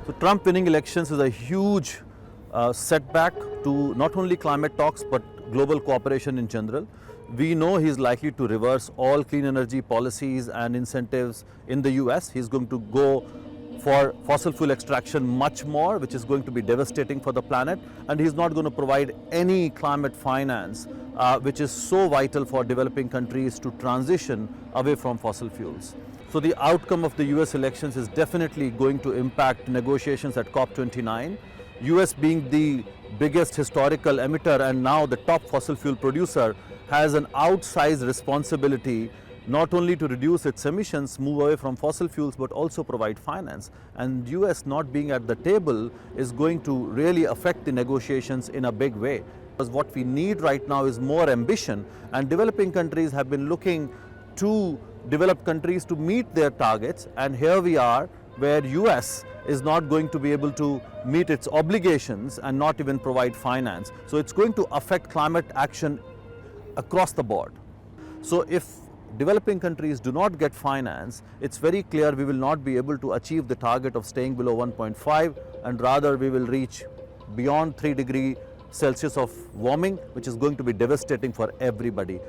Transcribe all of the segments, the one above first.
So Trump winning elections is a huge setback to not only climate talks but global cooperation in general. We know he's likely to reverse all clean energy policies and incentives in the US. He's going to go for fossil fuel extraction much more, which is going to be devastating for the planet. And he's not going to provide any climate finance, which is so vital for developing countries to transition away from fossil fuels. So the outcome of the US elections is definitely going to impact negotiations at COP29. US being the biggest historical emitter and now the top fossil fuel producer has an outsized responsibility not only to reduce its emissions, move away from fossil fuels, but also provide finance. And US not being at the table is going to really affect the negotiations in a big way. Because what we need right now is more ambition, and developing countries have been looking to developed countries to meet their targets, and here we are where US is not going to be able to meet its obligations and not even provide finance. So it's going to affect climate action across the board. So if developing countries do not get finance, it's very clear we will not be able to achieve the target of staying below 1.5, and rather we will reach beyond 3 degrees Celsius of warming, which is going to be devastating for everybody.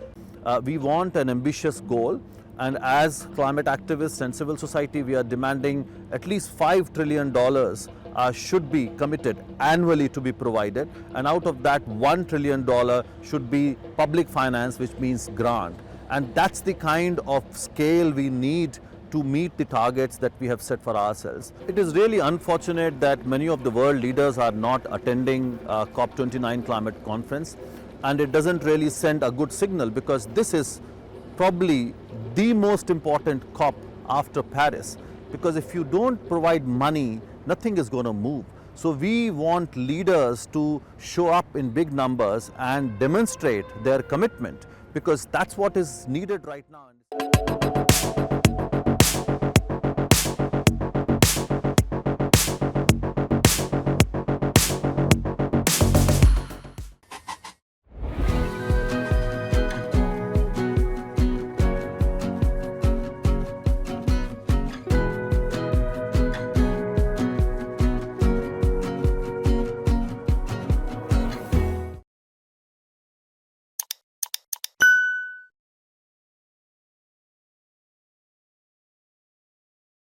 We want an ambitious goal, and as climate activists and civil society, we are demanding at least $5 trillion should be committed annually to be provided, and out of that $1 trillion should be public finance, which means grant. And that's the kind of scale we need to meet the targets that we have set for ourselves. It is really unfortunate that many of the world leaders are not attending COP29 climate conference, and it doesn't really send a good signal, because this is probably the most important COP after Paris, because if you don't provide money, nothing is going to move. So we want leaders to show up in big numbers and demonstrate their commitment, because that's what is needed right now.